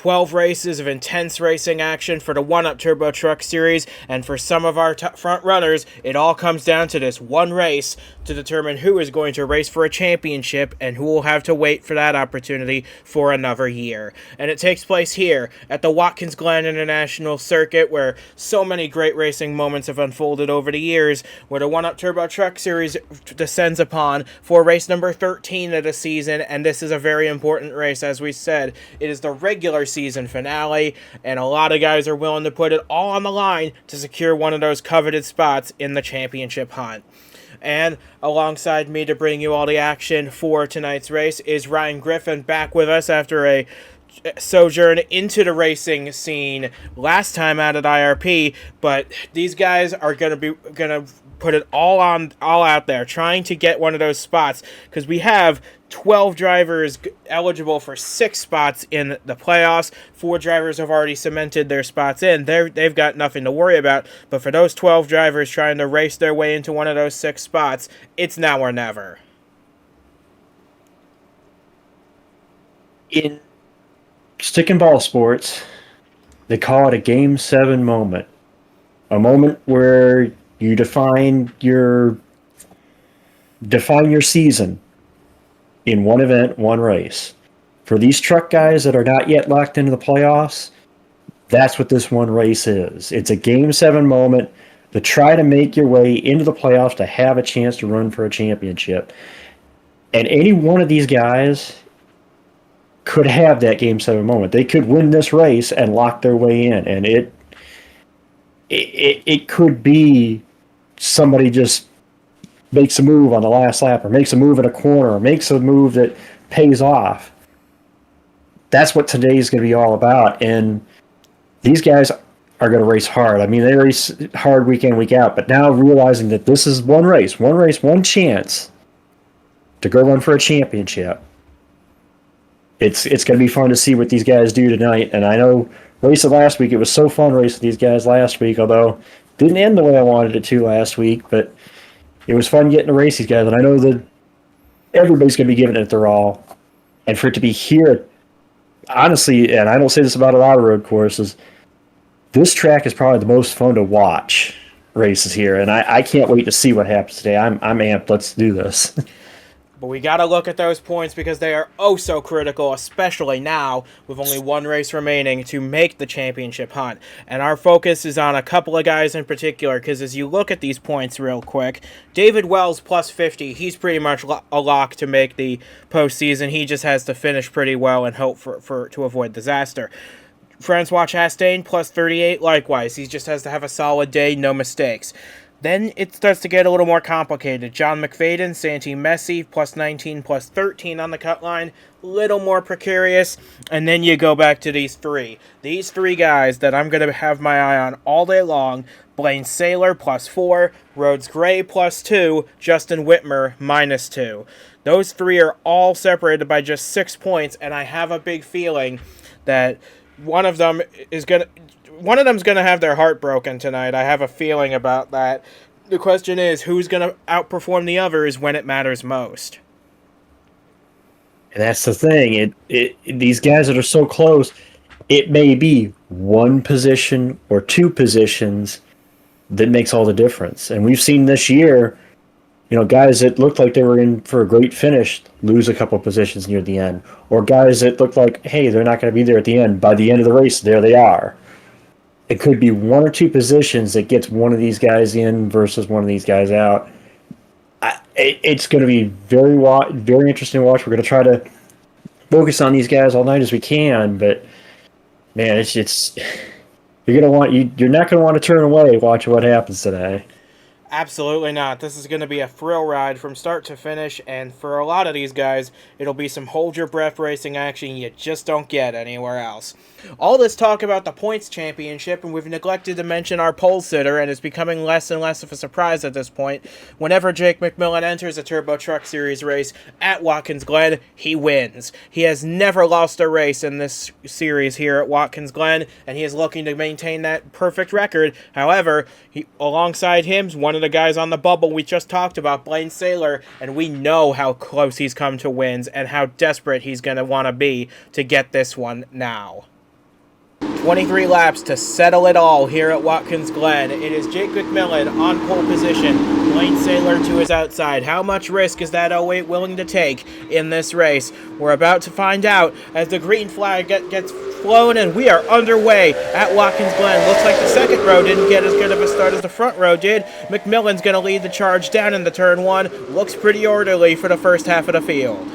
12 races of intense racing action for the 1-Up Turbo Truck Series, and for some of our front runners, it all comes down to this one race to determine who is going to race for a championship and who will have to wait for that opportunity for another year. And it takes place here at the Watkins Glen International Circuit, where so many great racing moments have unfolded over the years, where the 1-Up Turbo Truck Series descends upon for race number 13 of the season, and this is a very important race. As we said, it is the regular season finale, and a lot of guys are willing to put it all on the line to secure one of those coveted spots in the championship hunt. And alongside me to bring you all the action for tonight's race is Ryan Griffin, back with us after a sojourn into the racing scene last time out at IRP, but these guys are gonna put it all out there, trying to get one of those spots, because we have 12 drivers eligible for 6 spots in the playoffs. 4 drivers have already cemented their spots in. They've got nothing to worry about, but for those 12 drivers trying to race their way into one of those 6 spots, it's now or never. In stick and ball sports, they call it a Game 7 moment. A moment where you define your season in one event, one race. For these truck guys that are not yet locked into the playoffs, that's what this one race is. It's a Game 7 moment to try to make your way into the playoffs to have a chance to run for a championship. And any one of these guys could have that Game 7 moment. They could win this race and lock their way in, and it could be somebody just makes a move on the last lap, or makes a move in a corner, or makes a move that pays off. That's what today is going to be all about, and these guys are going to race hard. I mean, they race hard week in, week out, but now realizing that this is one race, one chance to go run for a championship. It's going to be fun to see what these guys do tonight, and I know racing last week, it was so fun racing these guys last week, although didn't end the way I wanted it to last week, but it was fun getting to race these guys, and I know that everybody's going to be giving it their all. And for it to be here, honestly, and I don't say this about a lot of road courses, this track is probably the most fun to watch races here, and I can't wait to see what happens today. I'm amped. Let's do this. But we got to look at those points, because they are oh so critical, especially now with only one race remaining to make the championship hunt. And our focus is on a couple of guys in particular, because as you look at these points real quick, David Wells plus 50, he's pretty much a lock to make the postseason. He just has to finish pretty well and hope to avoid disaster. Francois Chastain plus 38, likewise. He just has to have a solid day, no mistakes. Then it starts to get a little more complicated. John McFadden, Santi Messi, plus 19, plus 13 on the cut line. Little more precarious. And then you go back to these three. These 3 guys that I'm going to have my eye on all day long. Blaine Saylor, plus 4. Rhodes Gray, plus 2. Justin Witmer, minus 2. Those 3 are all separated by just 6 points. And I have a big feeling that one of them's going to have their heart broken tonight. I have a feeling about that. The question is, who's going to outperform the others when it matters most? And that's the thing. These guys that are so close, it may be one position or 2 positions that makes all the difference. And we've seen this year, guys that looked like they were in for a great finish lose a couple positions near the end. Or guys that looked like, hey, they're not going to be there at the end. By the end of the race, there they are. It could be 1 or 2 positions that gets one of these guys in versus one of these guys out. It's going to be very interesting to watch. We're going to try to focus on these guys all night as we can, but man, it's you're not going to want to turn away watching what happens today. Absolutely not. This is going to be a thrill ride from start to finish, and for a lot of these guys, it'll be some hold-your-breath racing action you just don't get anywhere else. All this talk about the points championship, and we've neglected to mention our pole sitter, and it's becoming less and less of a surprise at this point. Whenever Jake McMillen enters a Turbo Truck Series race at Watkins Glen, he wins. He has never lost a race in this series here at Watkins Glen, and he is looking to maintain that perfect record. However, alongside him, one of the guys on the bubble we just talked about, Blaine Saylor, and we know how close he's come to wins and how desperate he's going to want to be to get this one now. 23 laps to settle it all here at Watkins Glen. It is Jake McMillen on pole position, Blaine Saylor to his outside. How much risk is that 08 willing to take in this race? We're about to find out as the green flag gets flown, and we are underway at Watkins Glen. Looks like the second row didn't get as good of a start as the front row did. McMillen's going to lead the charge down into turn one. Looks pretty orderly for the first half of the field.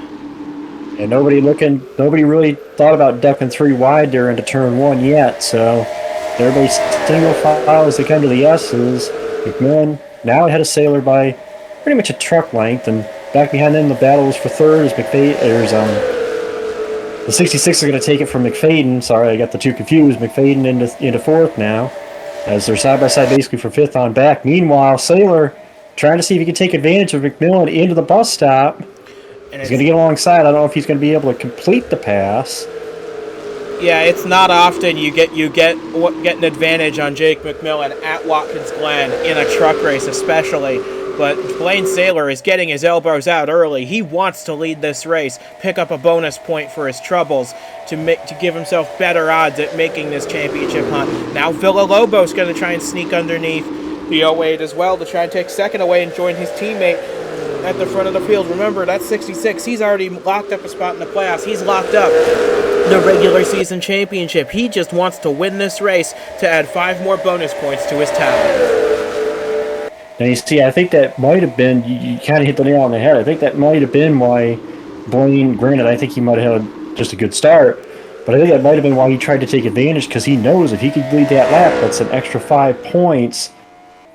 And nobody really thought about ducking 3 wide there into turn one yet, so everybody's single file as they come to the S's. McMillen now ahead of Saylor by pretty much a truck length, and back behind them the battle is for third as the 66 is going to take it from McFadden. Sorry, I got the two confused. McFadden into fourth now, as they're side by side basically for fifth on back. Meanwhile, Saylor trying to see if he can take advantage of McMillen into the bus stop. He's going to get alongside. I don't know if he's going to be able to complete the pass. Yeah, it's not often you get an advantage on Jake McMillen at Watkins Glen in a truck race especially. But Blaine Saylor is getting his elbows out early. He wants to lead this race, pick up a bonus point for his troubles to give himself better odds at making this championship hunt. Now Villalobos going to try and sneak underneath the 08 as well to try and take second away and join his teammate at the front of the field. Remember, that's 66. He's already locked up a spot in the playoffs. He's locked up the regular season championship. He just wants to win this race to add 5 more bonus points to his tally. Now you see, I think that might have been, you kind of hit the nail on the head. I think that might have been why Blaine, granted, I think he might have had just a good start, but I think that might have been why he tried to take advantage, because he knows if he could lead that lap, that's an extra 5 points.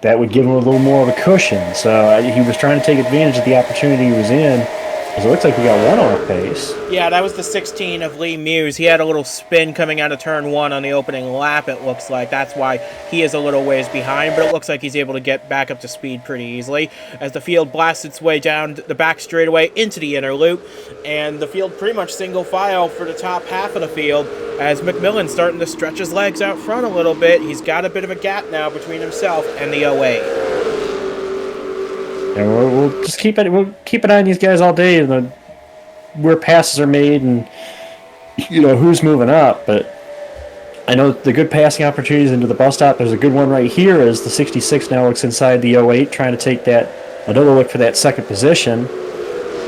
That would give him a little more of a cushion. So he was trying to take advantage of the opportunity he was in, because it looks like we got one on our pace. Yeah, that was the 16 of Lee Muse. He had a little spin coming out of turn one on the opening lap, it looks like. That's why he is a little ways behind, but it looks like he's able to get back up to speed pretty easily as the field blasts its way down the back straightaway into the inner loop, and the field pretty much single file for the top half of the field as McMillen's starting to stretch his legs out front a little bit. He's got a bit of a gap now between himself and the 08. And we'll just keep it. We'll keep an eye on these guys all day, and where passes are made, and who's moving up. But I know the good passing opportunities into the bus stop. There's a good one right here as the 66 now looks inside the 08, trying to take another look for that second position.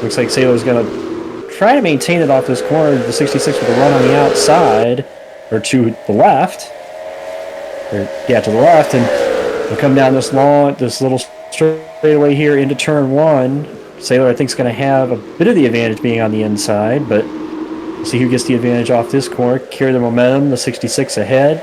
Looks like Saylor's going to try to maintain it off this corner. The 66 with a run on the outside, or to the left, to the left, and we'll come down this little straightaway here into turn one. Saylor, I think, is going to have a bit of the advantage being on the inside, but we'll see who gets the advantage off this corner. Carry the momentum, the 66 ahead,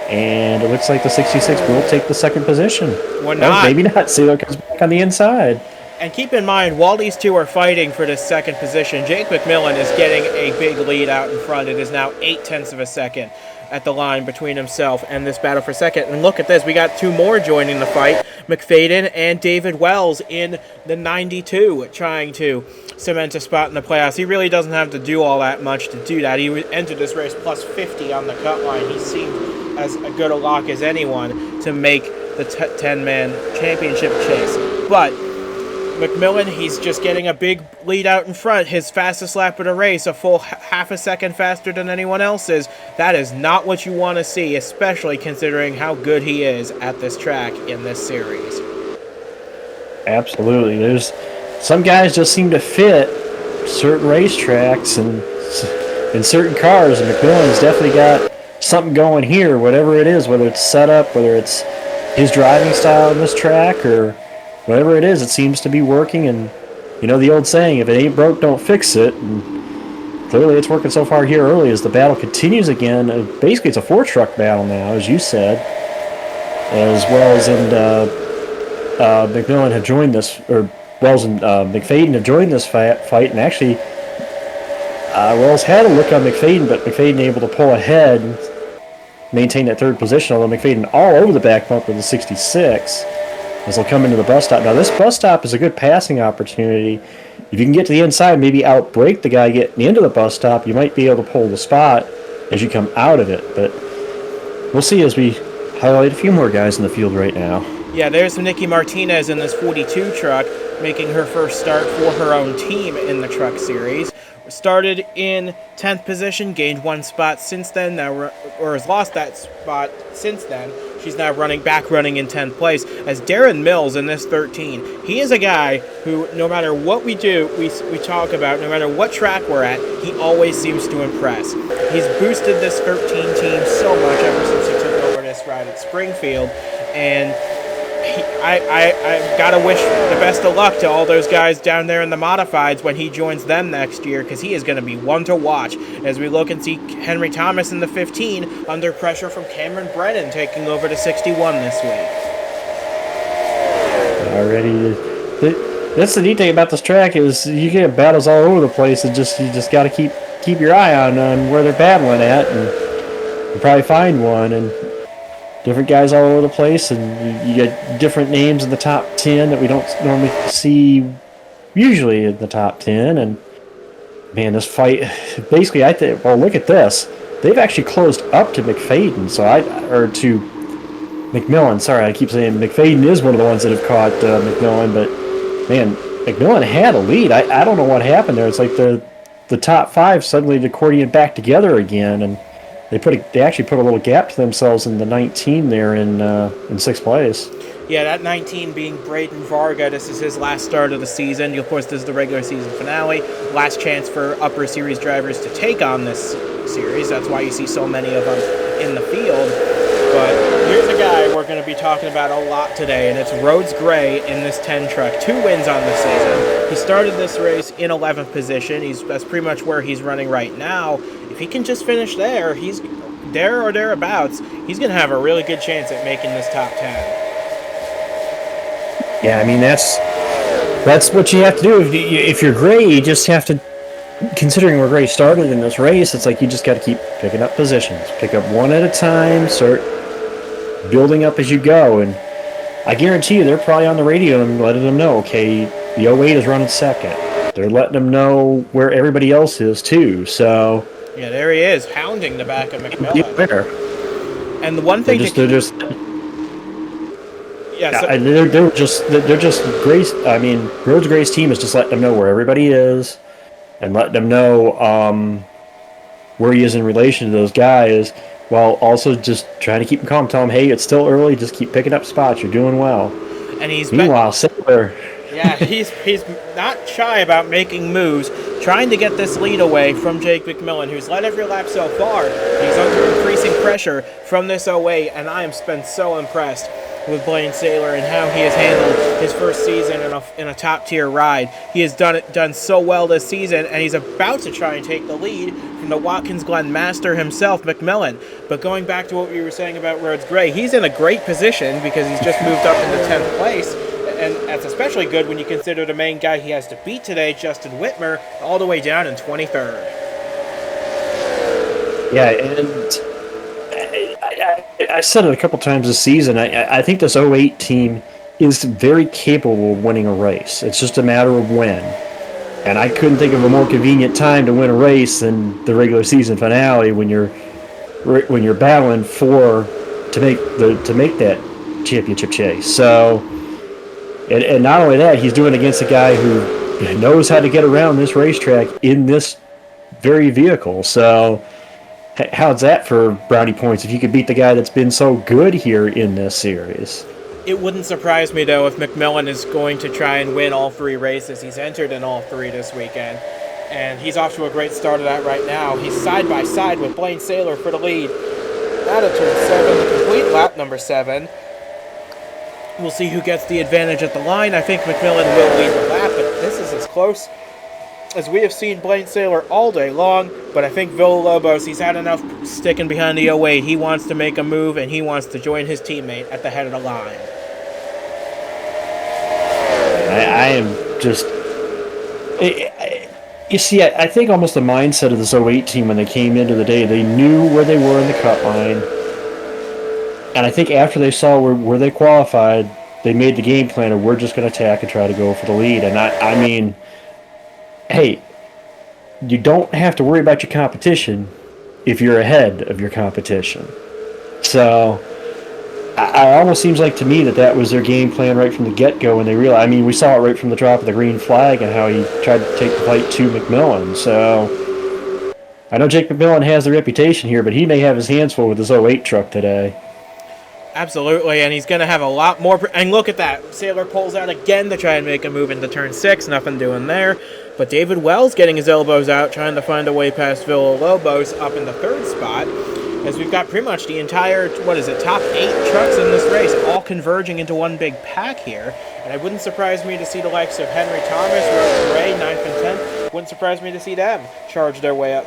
and it looks like the 66 will take the second position. Maybe not. Saylor comes back on the inside. And keep in mind, while these two are fighting for this second position, Jake McMillen is getting a big lead out in front. It is now 0.8 of a second at the line between himself and this battle for second. And look at this, we got 2 more joining the fight. McFadden and David Wells in the 92 trying to cement a spot in the playoffs. He really doesn't have to do all that much to do that. He entered this race plus 50 on the cut line. He seemed as good a lock as anyone to make the 10-man championship chase. But McMillen, he's just getting a big lead out in front. His fastest lap of the race, a full half a second faster than anyone else's. That is not what you want to see, especially considering how good he is at this track in this series. Absolutely. There's some guys just seem to fit certain racetracks and in certain cars, and McMillen's definitely got something going here, whatever it is, whether it's setup, whether it's his driving style in this track, or whatever it is, it seems to be working. And the old saying, if it ain't broke, don't fix it. And clearly it's working so far here early as the battle continues again. Basically, it's a 4-truck battle now, as you said, as Wells and McMillen have joined this, or Wells and McFadden have joined this fight. And actually, Wells had a look on McFadden, but McFadden able to pull ahead and maintain that third position, although McFadden all over the back bumper of the 66. As they'll come into the bus stop. Now, this bus stop is a good passing opportunity. If you can get to the inside, maybe outbrake the guy getting into the bus stop, you might be able to pull the spot as you come out of it. But we'll see as we highlight a few more guys in the field right now. Yeah, there's Nikki Martinez in this 42 truck, making her first start for her own team in the truck series. Started in 10th position, gained 1 spot since then, or has lost that spot since then. She's now running in 10th place as Darren Mills in this 13. He is a guy who, no matter what we do, we talk about, no matter what track we're at, he always seems to impress. He's boosted this 13 team so much ever since he took over this ride at Springfield, and I gotta wish the best of luck to all those guys down there in the modifieds when he joins them next year, because he is going to be one to watch as we look and see Henry Thomas in the 15 under pressure from Cameron Brennan taking over to 61 this week. Already, that's the neat thing about this track is you get battles all over the place, and you just got to keep your eye on where they're battling at, and you probably find one. And different guys all over the place, and you get different names in the top 10 that we don't normally see usually in the top 10. And man, this fight, basically, I think, well, look at this. They've actually closed up to McFadden, or to McMillen. Sorry, I keep saying McFadden is one of the ones that have caught McMillen, but man, McMillen had a lead. I don't know what happened there. It's like the top 5 suddenly accordioned back together again, and they actually put a little gap to themselves in the 19 there in 6th place. Yeah, that 19 being Braden Varga. This is his last start of the season. Of course, this is the regular season finale. Last chance for Upper Series drivers to take on this series. That's why you see so many of them in the field. But here's a guy we're going to be talking about a lot today, and it's Rhodes Gray in this 10 truck. 2 wins on the season. He started this race in 11th position. That's pretty much where he's running right now. If he can just finish there, he's there or thereabouts, he's going to have a really good chance at making this top 10. Yeah, I mean, that's what you have to do. If you're Gray, you just have to, considering where Gray started in this race, it's like you just got to keep picking up positions. Pick up one at a time, start building up as you go. And I guarantee you they're probably on the radio and letting them know, okay, the 08 is running second. They're letting them know where everybody else is, too. So yeah, there he is, hounding the back of McMillen. And the one thing they're just Grace. I mean, Rhodes Gray's team is just letting them know where everybody is, and letting them know where he is in relation to those guys, while also just trying to keep them calm. Tell them, hey, it's still early. Just keep picking up spots. You're doing well. And meanwhile, Saylor. Yeah, he's not shy about making moves, trying to get this lead away from Jake McMillen, who's led every lap so far. He's under increasing pressure from this 08, and I am been so impressed with Blaine Saylor and how he has handled his first season in a top-tier ride. He has done so well this season, and he's about to try and take the lead from the Watkins Glen master himself, McMillen. But going back to what we were saying about Rhodes Gray, he's in a great position because he's just moved up into 10th place. And that's especially good when you consider the main guy he has to beat today, Justin Witmer, all the way down in 23rd. Yeah, and I said it a couple times this season. I think this 08 team is very capable of winning a race. It's just a matter of when. And I couldn't think of a more convenient time to win a race than the regular season finale when you're battling to make that championship chase. So. And not only that, he's doing it against a guy who knows how to get around this racetrack in this very vehicle. So how's that for brownie points if you could beat the guy that's been so good here in this series? It wouldn't surprise me, though, if McMillen is going to try and win all 3 races. He's entered in all 3 this weekend, and he's off to a great start of that right now. He's side by side with Blaine Saylor for the lead. Out of turn 7, the complete lap number 7. We'll see who gets the advantage at the line. I think McMillen will lead the lap, but this is as close as we have seen Blaine Saylor all day long. But I think Villalobos, he's had enough sticking behind the 08. He wants to make a move, and he wants to join his teammate at the head of the line. I am just... You see, I think almost the mindset of this 08 team when they came into the day, they knew where they were in the cut line. And I think after they saw where they qualified, they made the game plan of we're just going to attack and try to go for the lead. And I mean, hey, you don't have to worry about your competition if you're ahead of your competition. So I almost seems like to me that was their game plan right from the get-go when they realized. I mean, we saw it right from the drop of the green flag and how he tried to take the fight to McMillen. So I know Jake McMillen has the reputation here, but he may have his hands full with his '08 truck today. Absolutely, and he's going to have a lot more. And look at that. Saylor pulls out again to try and make a move into turn 6. Nothing doing there. But David Wells getting his elbows out, trying to find a way past Villalobos up in the 3rd spot. As we've got pretty much the entire, top 8 trucks in this race all converging into one big pack here. And it wouldn't surprise me to see the likes of Henry Thomas, Rhodes Gray, 9th and 10th. Wouldn't surprise me to see them charge their way up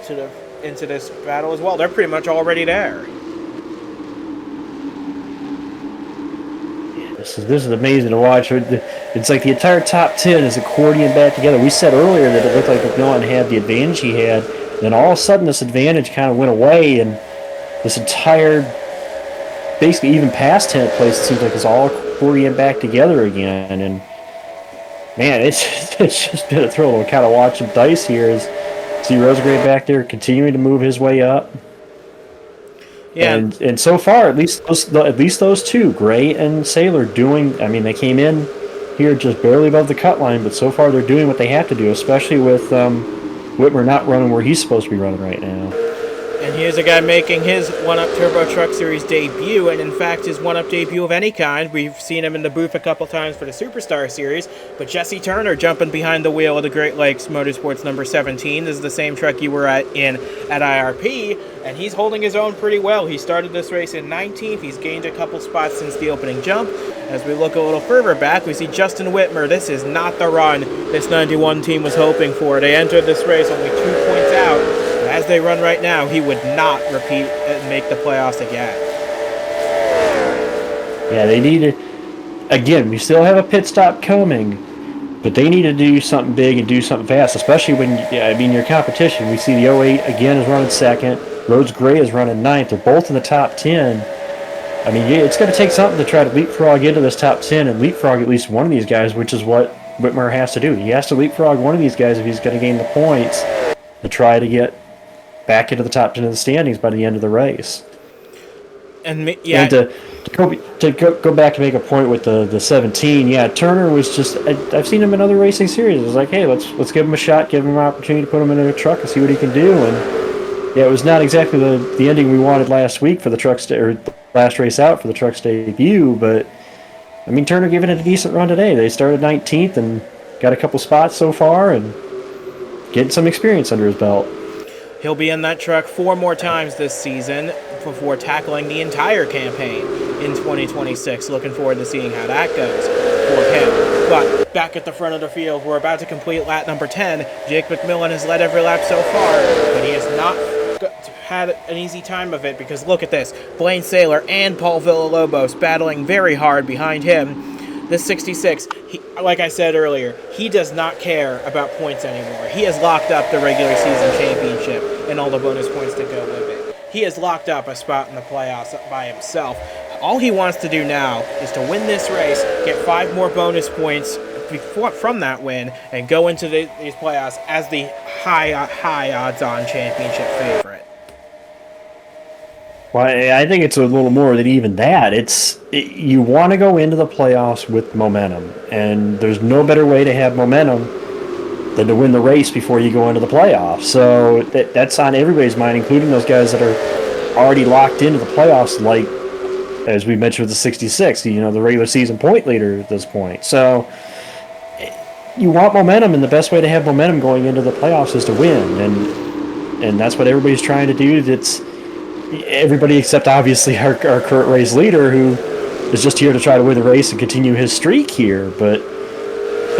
into this battle as well. They're pretty much already there. This is amazing to watch. It's like the entire top 10 is accordion back together. We said earlier that it looked like McMillen had the advantage he had. Then all of a sudden this advantage kind of went away, and this entire, basically even past 10th place, it seems like it's all accordion back together again. And man, it's just been a thrill to kind of watch some dice here. As see Rosegray back there continuing to move his way up. Yeah, and so far, at least those two, Gray and Saylor, doing. I mean, they came in here just barely above the cut line, but so far they're doing what they have to do, especially with Witmer not running where he's supposed to be running right now. And here's a guy making his 1UP Turbo Truck Series debut, and in fact his 1UP debut of any kind. We've seen him in the booth a couple times for the Superstar Series, but Jesse Turner jumping behind the wheel of the Great Lakes Motorsports number 17. This is the same truck you were at IRP, and he's holding his own pretty well. He started this race in 19th. He's gained a couple spots since the opening jump. As we look a little further back, we see Justin Witmer. This is not the run this 91 team was hoping for. They entered this race only 2 points out. As they run right now, he would not repeat and make the playoffs again. Yeah, they need to. Again, we still have a pit stop coming, but they need to do something big and do something fast, especially when, your competition. We see the 08 again is running 2nd. Rhodes Gray is running 9th. They're both in the top 10. I mean, it's going to take something to try to leapfrog into this top 10 and leapfrog at least one of these guys, which is what Witmer has to do. He has to leapfrog one of these guys if he's going to gain the points to try to get back into the top 10 of the standings by the end of the race. And to go back and make a point with the 17, Turner was just, I've seen him in other racing series. It was like, hey, let's give him a shot, give him an opportunity to put him in a truck and see what he can do. And it was not exactly the ending we wanted last week for the trucks, or last race out for the truck's debut, but I mean, Turner giving it a decent run today. They started 19th and got a couple spots so far and getting some experience under his belt. He'll be in that truck 4 more times this season before tackling the entire campaign in 2026. Looking forward to seeing how that goes for him. But back at the front of the field, we're about to complete lap number 10. Jake McMillen has led every lap so far, but he has not had an easy time of it because look at this. Blaine Saylor and Paul Villalobos battling very hard behind him. This 66, like I said earlier, he does not care about points anymore. He has locked up the regular season championship and all the bonus points to go with it. He has locked up a spot in the playoffs by himself. All he wants to do now is to win this race, get 5 more bonus points from that win, and go into these playoffs as the high odds-on championship favorite. Well, I think it's a little more than even that. You want to go into the playoffs with momentum, and there's no better way to have momentum than to win the race before you go into the playoffs. So that's on everybody's mind, including those guys that are already locked into the playoffs, like, as we mentioned with the 66, the regular season point leader at this point. So you want momentum, and the best way to have momentum going into the playoffs is to win, and that's what everybody's trying to do. It's everybody except obviously our current race leader, who is just here to try to win the race and continue his streak here. But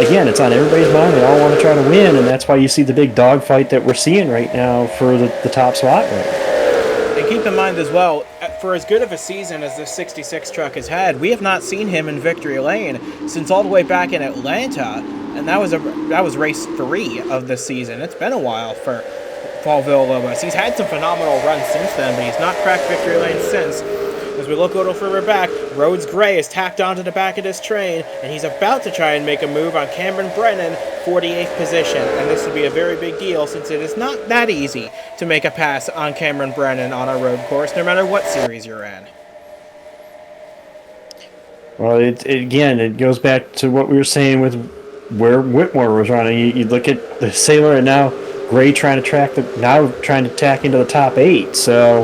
again, it's on everybody's mind. They all want to try to win, and that's why you see the big dogfight that we're seeing right now for the top spot right now. And keep in mind as well, for as good of a season as this 66 truck has had, we have not seen him in victory lane since all the way back in Atlanta, and that was race 3 of the season. It's been a while for Paul Villalobos. He's had some phenomenal runs since then, but he's not cracked victory lane since. As we look a little further back, Rhodes Gray is tacked onto the back of this train, and he's about to try and make a move on Cameron Brennan, 48th position. And this would be a very big deal since it is not that easy to make a pass on Cameron Brennan on a road course, no matter what series you're in. Well, it goes back to what we were saying with where Whitmore was running. You look at the Saylor and now Gray trying to tack into the top 8. So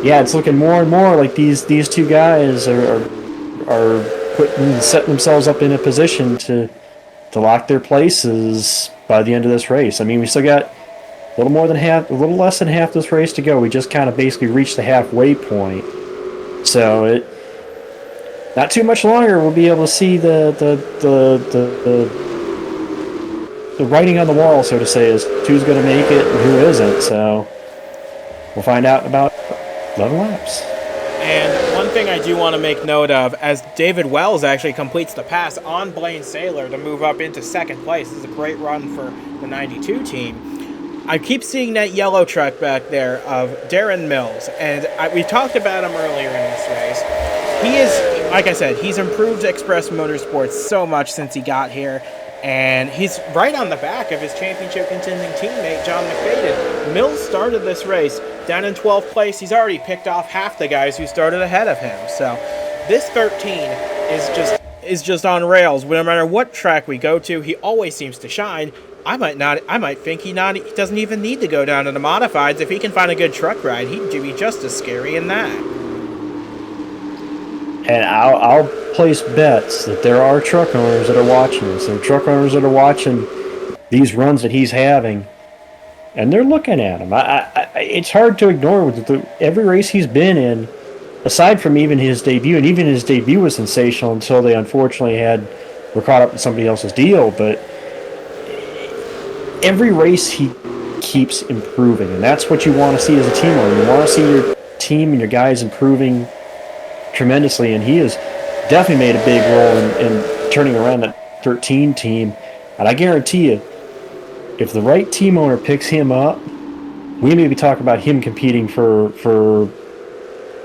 yeah, it's looking more and more like these two guys are setting themselves up in a position to lock their places by the end of this race. I mean, we still got a little less than half this race to go. We just kind of basically reached the halfway point. So not too much longer, we'll be able to see the writing on the wall, so to say, is who's going to make it and who isn't. So we'll find out in about 11 laps. And one thing I do want to make note of, as David Wells actually completes the pass on Blaine Saylor to move up into second place. This is a great run for the 92 team. I keep seeing that yellow truck back there of Darren Mills, and we talked about him earlier in this race. He is, like I said, he's improved Express Motorsports so much since he got here, and he's right on the back of his championship contending teammate, John McFadden. Mills started this race down in 12th place. He's already picked off half the guys who started ahead of him. So this 13 is just on rails. No matter what track we go to, he always seems to shine. I might think he doesn't even need to go down to the modifieds. If he can find a good truck ride, he'd be just as scary in that. And I'll place bets that there are truck owners that are watching this. There are truck owners that are watching these runs that he's having, and they're looking at him. It's hard to ignore with every race he's been in, aside from even his debut, and even his debut was sensational until they unfortunately were caught up in somebody else's deal. But every race he keeps improving, and that's what you want to see as a team owner. You want to see your team and your guys improving tremendously, and he has definitely made a big role in turning around that 13 team. And I guarantee you, if the right team owner picks him up, we may be talking about him competing for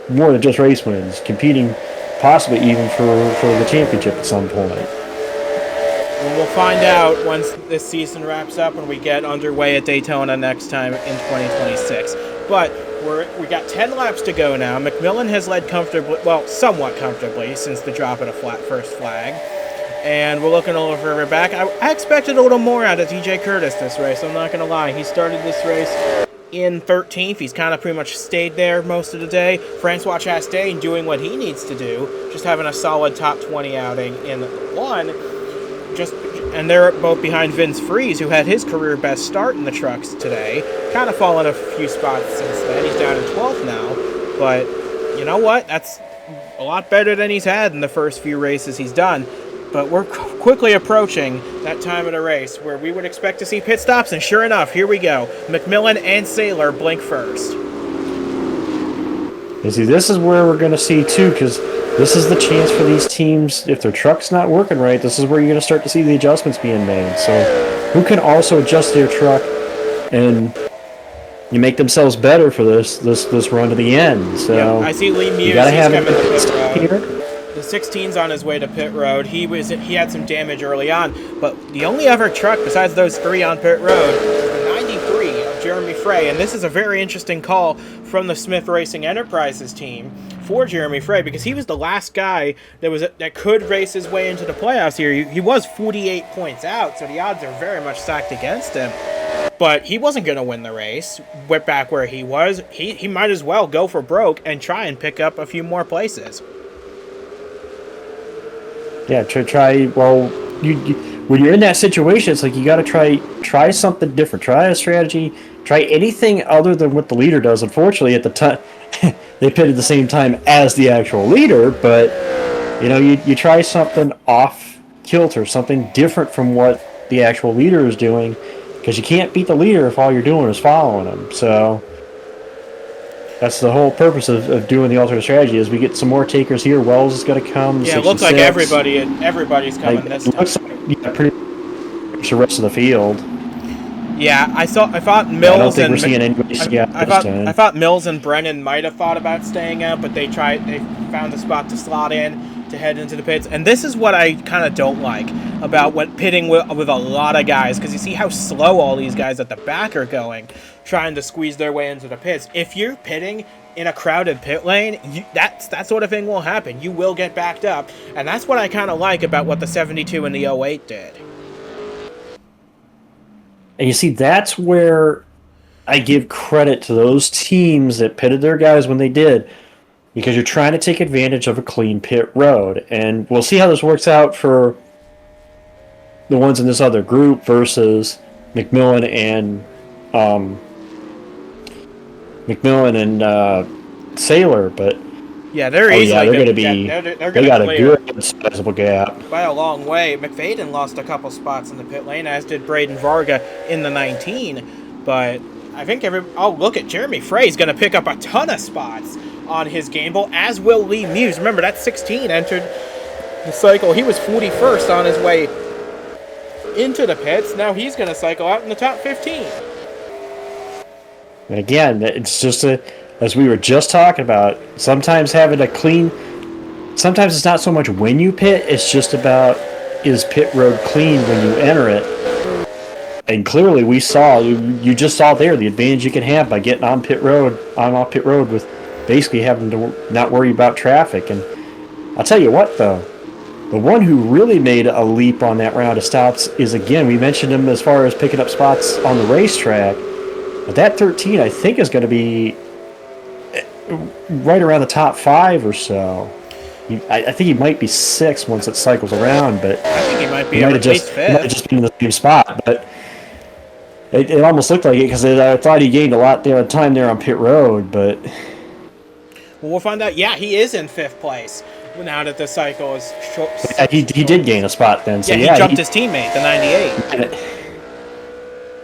more than just race wins, competing possibly even for the championship at some point. We'll find out once this season wraps up and we get underway at Daytona next time in 2026. But we got 10 laps to go now. McMillen has led comfortably, well, somewhat comfortably, since the drop of the first flag. And we're looking a little further back. I expected a little more out of DJ Curtis this race, I'm not going to lie. He started this race in 13th. He's kind of pretty much stayed there most of the day. Francois Chastain doing what he needs to do, just having a solid top 20 outing in one. And they're both behind Vince Freeze, who had his career best start in the trucks today. Kind of fallen a few spots since then. He's down in 12th now. But you know what? That's a lot better than he's had in the first few races he's done. But we're quickly approaching that time of the race where we would expect to see pit stops. And sure enough, here we go. McMillen and Saylor blink first. You see, this is where we're going to see, too, because this is the chance for these teams, if their truck's not working right, this is where you're going to start to see the adjustments being made. So who can also adjust their truck and you make themselves better for this run to the end. So yeah, I see Lee Muse, he's coming to pit road. The 16's on his way to pit road. He had some damage early on, but the only other truck besides those three on pit road is the 93 of Jeremy Frey, and this is a very interesting call from the Smith Racing Enterprises team for Jeremy Frey, because he was the last guy that could race his way into the playoffs here. He was 48 points out, so the odds are very much stacked against him. But he wasn't going to win the race. Went back where he was. He might as well go for broke and try and pick up a few more places. Yeah, try. Well, when you're in that situation, it's like you got to try something different. Try a strategy. Try anything other than what the leader does. Unfortunately, at the time, they pitted at the same time as the actual leader. But you try something off kilter, something different from what the actual leader is doing, because you can't beat the leader if all you're doing is following him. So that's the whole purpose of doing the alternate strategy. Is we get some more takers here. Wells is going to come. Yeah, it looks like everybody's coming this time. Looks like, pretty much the rest of the field. Yeah, I thought Mills I don't think we're seeing anybody. I thought Mills and Brennan might have thought about staying out, but they found a spot to slot in to head into the pits. And this is what I kind of don't like about pitting with a lot of guys, because you see how slow all these guys at the back are going, trying to squeeze their way into the pits. If you're pitting in a crowded pit lane, that sort of thing will happen. You will get backed up, and that's what I kind of like about what the 72 and the 08 did. And you see, that's where I give credit to those teams that pitted their guys when they did, because you're trying to take advantage of a clean pit road. And we'll see how this works out for the ones in this other group versus McMillen and Saylor, but yeah, they're easily going to be. They got a good sizable gap by a long way. McFadden lost a couple spots in the pit lane, as did Braden Varga in the 19. But I think look at Jeremy Frey's going to pick up a ton of spots on his gamble, as will Lee Muse. Remember, that 16 entered the cycle. He was 41st on his way into the pits. Now he's going to cycle out in the top 15. And again, it's just as we were just talking about, sometimes having a clean, sometimes it's not so much when you pit, it's just about, is pit road clean when you enter it? And clearly we saw, you just saw there the advantage you can have by getting on off pit road with basically having to not worry about traffic. And I'll tell you what though, the one who really made a leap on that round of stops is, again, we mentioned him as far as picking up spots on the racetrack, but that 13 I think is going to be right around the top 5 or so. I think he might be 6 once it cycles around, but I think he might be at least 5th. He might have just been in the same spot, but it almost looked like it, because I thought he gained a lot there of time there on pit road, but well, we'll find out. Yeah, he is in 5th place now that the cycle is short. Yeah, he did gain a spot then. So yeah, he jumped his teammate, the 98.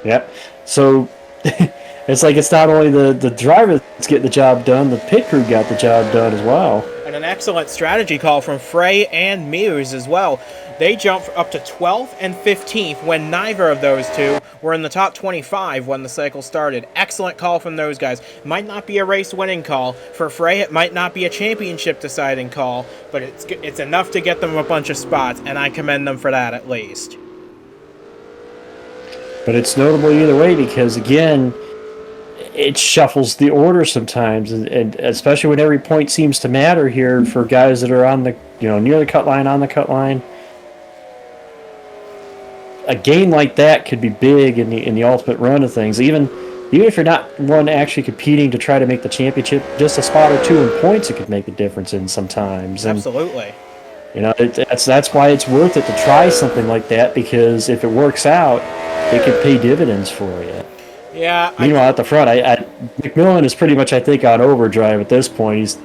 Yep. So it's like it's not only the driver that's getting the job done, the pit crew got the job done as well. And an excellent strategy call from Frey and Muse as well. They jumped up to 12th and 15th when neither of those two were in the top 25 when the cycle started. Excellent call from those guys. Might not be a race-winning call. For Frey, it might not be a championship-deciding call, but it's enough to get them a bunch of spots, and I commend them for that at least. But it's notable either way because, again, it shuffles the order sometimes, and especially when every point seems to matter here for guys that are on the, near the cut line, on the cut line. A game like that could be big in the ultimate run of things. Even if you're not one actually competing to try to make the championship, just a spot or two in points, it could make a difference in sometimes. And, absolutely. That's why it's worth it to try something like that, because if it works out, it could pay dividends for you. Yeah. Meanwhile, at the front, McMillen is pretty much, I think, on overdrive at this point. He's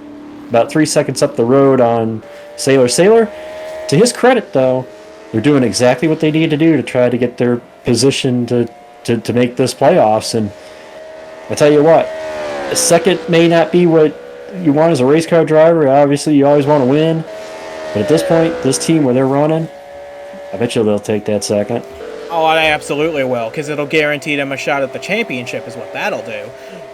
about 3 seconds up the road on Saylor. Saylor, to his credit, though, they're doing exactly what they need to do to try to get their position to make this playoffs. And I tell you what, a second may not be what you want as a race car driver. Obviously, you always want to win. But at this point, this team where they're running, I bet you they'll take that second. Oh, I absolutely will, because it'll guarantee them a shot at the championship is what that'll do.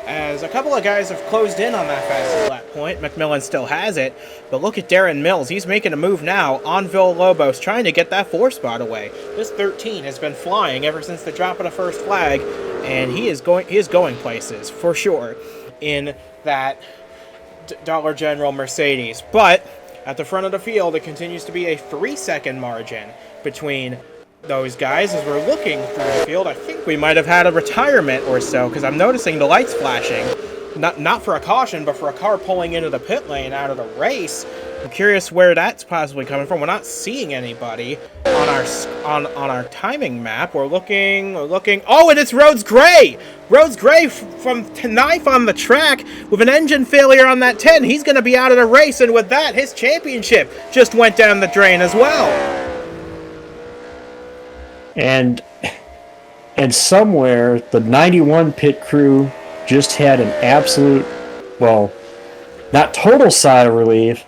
As a couple of guys have closed in on that fastest lap point, McMillen still has it, but look at Darren Mills. He's making a move now on Villalobos, trying to get that 4 spot away. This 13 has been flying ever since the drop of the first flag, and he is going places, for sure, in that Dollar General Mercedes. But at the front of the field, it continues to be a 3-second margin between those guys. As we're looking through the field, I think we might have had a retirement or so, because I'm noticing the lights flashing. Not for a caution, but for a car pulling into the pit lane out of the race. I'm curious where that's possibly coming from. We're not seeing anybody on our timing map. We're looking. Oh, and it's Rhodes Gray! Rhodes Gray from 9th on the track with an engine failure on that 10. He's going to be out of the race, and with that, his championship just went down the drain as well. And somewhere, the 91 pit crew just had an absolute, well, not total sigh of relief,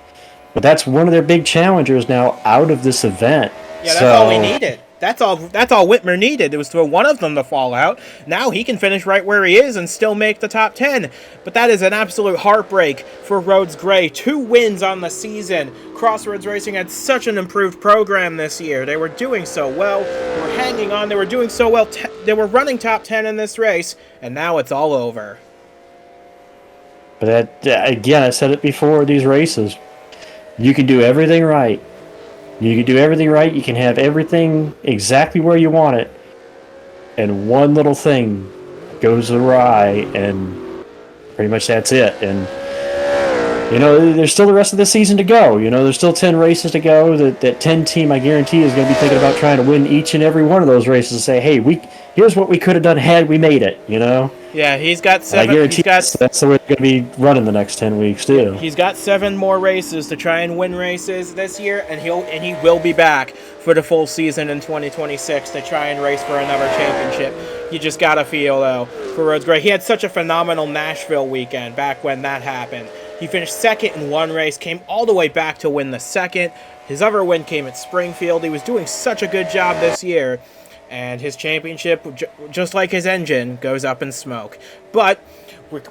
but that's one of their big challengers now out of this event. Yeah, that's all we needed. That's all Witmer needed. It was for one of them to fall out. Now he can finish right where he is and still make the top 10. But that is an absolute heartbreak for Rhodes Gray. 2 wins on the season. Crossroads Racing had such an improved program this year. They were doing so well. They were hanging on. They were doing so well. They were running top 10 in this race. And now it's all over. But again, I said it before, these races, you can do everything right. You can do everything right. You can have everything exactly where you want it. And one little thing goes awry, and pretty much that's it. And, there's still the rest of the season to go. There's still 10 races to go. That 10 team, I guarantee, is going to be thinking about trying to win each and every one of those races and say, hey, here's what we could have done had we made it, Yeah, he's got I guarantee that's the way it's going to be running the next 10 weeks, too. He's got 7 more races to try and win races this year, and he will be back for the full season in 2026 to try and race for another championship. You just got to feel, though, for Rhodes Gray. He had such a phenomenal Nashville weekend back when that happened. He finished second in one race, came all the way back to win the second. His other win came at Springfield. He was doing such a good job this year. And his championship, just like his engine, goes up in smoke. But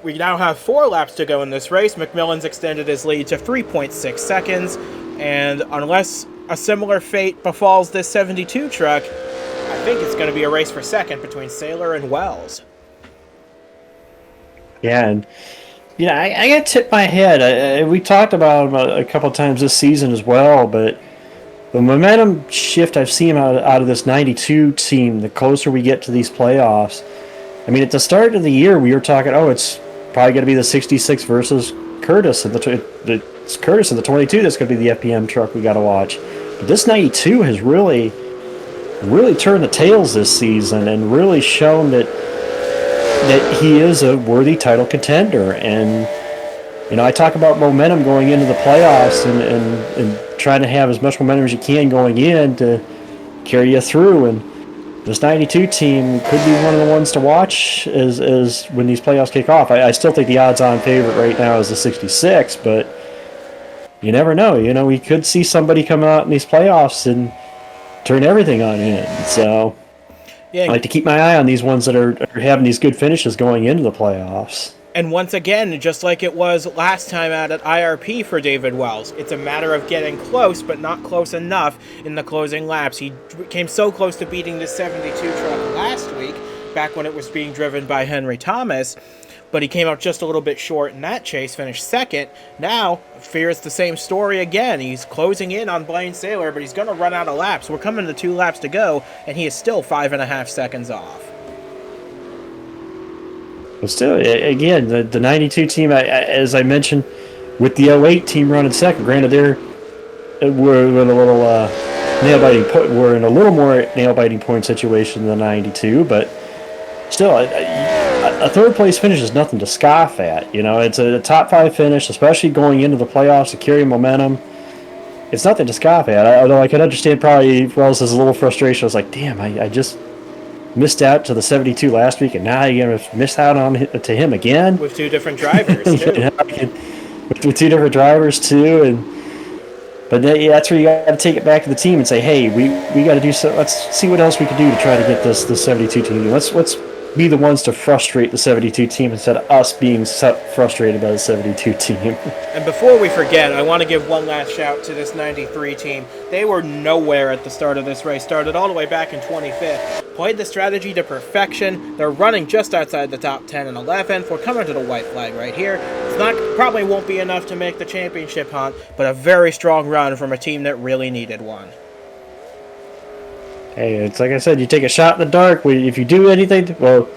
we now have 4 laps to go in this race. McMillen's extended his lead to 3.6 seconds. And unless a similar fate befalls this 72 truck, I think it's going to be a race for second between Saylor and Wells. Yeah, and I got to tip my head. We talked about him a couple times this season as well, but the momentum shift I've seen out of this 92 team, the closer we get to these playoffs. I mean, at the start of the year, we were talking, it's probably going to be the 66 versus Curtis, and it's Curtis in the 22 that's going to be the FPM truck we got to watch. But this 92 has really turned the tails this season and really shown that he is a worthy title contender. And I talk about momentum going into the playoffs and trying to have as much momentum as you can going in to carry you through. And this 92 team could be one of the ones to watch as when these playoffs kick off. I still think the odds-on favorite right now is the 66, but you never know. We could see somebody come out in these playoffs and turn everything on in. So I like to keep my eye on these ones that are having these good finishes going into the playoffs. And once again, just like it was last time out at IRP for David Wells, it's a matter of getting close, but not close enough in the closing laps. He came so close to beating the 72 truck last week, back when it was being driven by Henry Thomas, but he came up just a little bit short in that chase, finished second. Now, fears the same story again. He's closing in on Blaine Saylor, but he's going to run out of laps. We're coming to 2 laps to go, and he is still 5.5 seconds off. But still, again, the 92 team, as I mentioned, with the 08 team running second, granted we're in a little we're in a little more nail-biting point situation than 92, but still, a third place finish is nothing to scoff at. It's a top 5 finish, especially going into the playoffs to carry momentum. It's nothing to scoff at. Although I can understand probably Wells has a little frustration. I was like, damn, I just missed out to the 72 last week, and now you're going to miss out to him again? With 2 different drivers, too. with 2 different drivers, too. But that's where you got to take it back to the team and say, hey, we got to do so. Let's see what else we can do to try to get this 72 team. Let's be the ones to frustrate the 72 team instead of us being frustrated by the 72 team. And before we forget, I want to give one last shout to this 93 team. They were nowhere at the start of this race. Started all the way back in 25th. Played the strategy to perfection. They're running just outside the top 10 and 11th. We're coming to the white flag right here. Probably won't be enough to make the championship hunt, but a very strong run from a team that really needed one. Hey, it's like I said, you take a shot in the dark. If you do anything, well,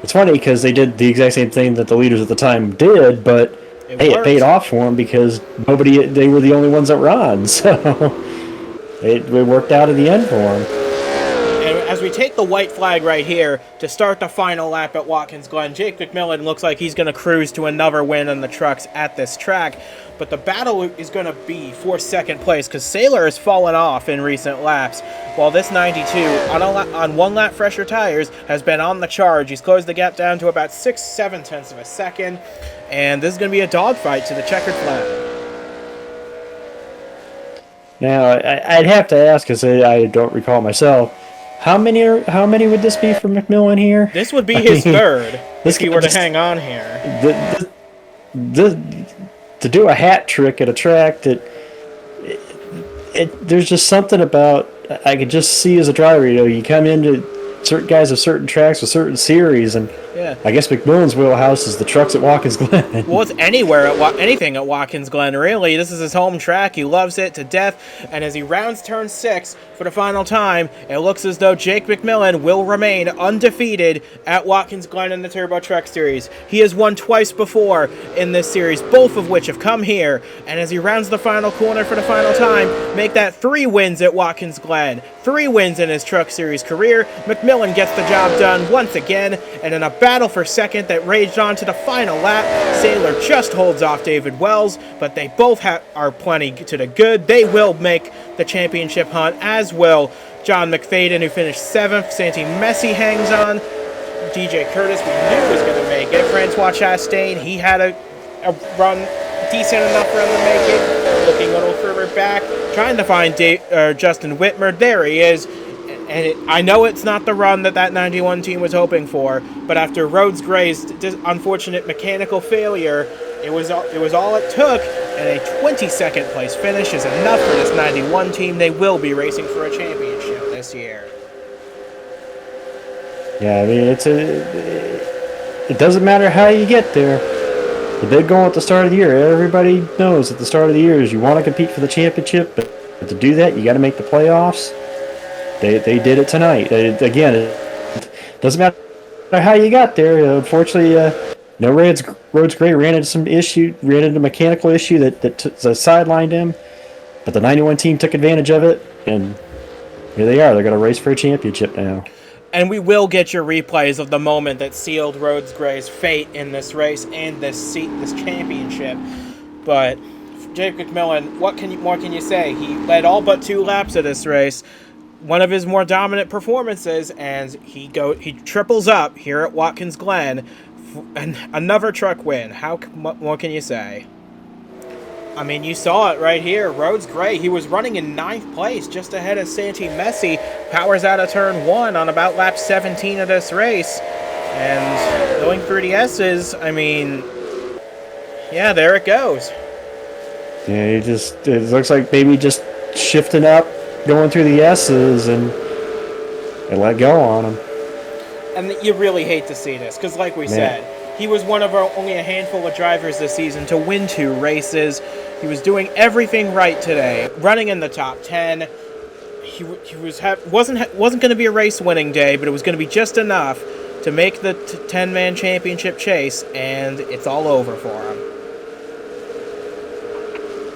it's funny because they did the exact same thing that the leaders at the time did, but it paid off for them because they were the only ones that were on, so it worked out in the end for them. And as we take the white flag right here to start the final lap at Watkins Glen, Jake McMillen looks like he's going to cruise to another win on the trucks at this track. But the battle is going to be for second place because Saylor has fallen off in recent laps, while this 92, on 1 lap fresher tires, has been on the charge. He's closed the gap down to about 6/7 tenths of a second, and this is going to be a dogfight to the checkered flag. Now, I'd have to ask, because I don't recall myself, how many would this be for McMillen here? This would be his third if he were to hang on here. To do a hat trick at a track that there's just something about, I could just see as a driver, you come into certain guys have certain tracks with certain series, and Yeah. I guess McMillen's wheelhouse is the trucks at Watkins Glen. Well, it's anywhere anything at Watkins Glen, really. This is his home track. He loves it to death. And as he rounds turn 6 for the final time, it looks as though Jake McMillen will remain undefeated at Watkins Glen in the Turbo Truck Series. He has won twice before in this series, both of which have come here. And as he rounds the final corner for the final time, make that 3 wins at Watkins Glen. 3 wins in his Truck Series career. McMillen gets the job done once again, and in a battle for second that raged on to the final lap, Saylor just holds off David Wells, but they both are plenty to the good. They will make the championship hunt, as will John McFadden, who finished 7th. Santi Messi hangs on. DJ Curtis, we knew was going to make it. Francois Chastain, he had a run, decent enough run to make it. Looking a little further back, trying to find Justin Witmer. There he is. And I know it's not the run that 91 team was hoping for, but after Rhodes Gray's unfortunate mechanical failure, it was all it took, and a 22nd place finish is enough for this 91 team. They will be racing for a championship this year. Yeah, I mean, it doesn't matter how you get there. The big goal at the start of the year, everybody knows at the start of the year is you want to compete for the championship, but to do that, you got to make the playoffs. They did it tonight. Again, it doesn't matter how you got there. Unfortunately, Rhodes Gray ran into a mechanical issue that sidelined him, but the 91 team took advantage of it, and here they are. They're going to race for a championship now. And we will get your replays of the moment that sealed Rhodes Gray's fate in this race and this championship. But Jake McMillen, what more can you say? He led all but 2 laps of this race. One of his more dominant performances, and he triples up here at Watkins Glen, and another truck win. What more can you say? I mean, you saw it right here. Rhodes Gray, he was running in 9th place, just ahead of Santi Messi. Powers out of turn 1 on about lap 17 of this race, and going through the S's. I mean, yeah, there it goes. Yeah, it looks like maybe just shifting up, going through the S's, and let go on him. And you really hate to see this, because like we said, he was one of only a handful of drivers this season to win 2 races. He was doing everything right today, running in the top 10. He wasn't going to be a race-winning day, but it was going to be just enough to make the 10-man championship chase, and it's all over for him.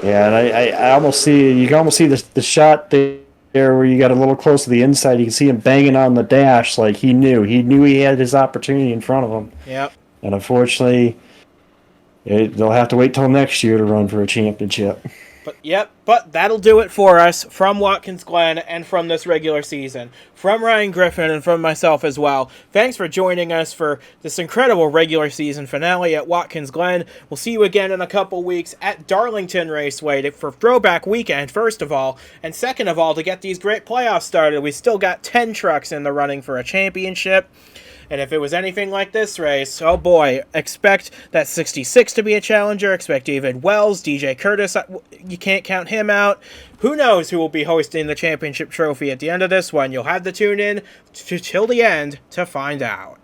Yeah, and I almost see, you can almost see the shot there where you got a little close to the inside. You can see him banging on the dash like he knew he had his opportunity in front of him. Yep. And unfortunately, they'll have to wait till next year to run for a championship. But that'll do it for us from Watkins Glen and from this regular season. From Ryan Griffin and from myself as well. Thanks for joining us for this incredible regular season finale at Watkins Glen. We'll see you again in a couple weeks at Darlington Raceway for Throwback Weekend, first of all. And second of all, to get these great playoffs started, we still got 10 trucks in the running for a championship. And if it was anything like this race, oh boy, expect that 66 to be a challenger, expect David Wells, DJ Curtis, you can't count him out. Who knows who will be hosting the championship trophy at the end of this one? You'll have to tune in till the end to find out.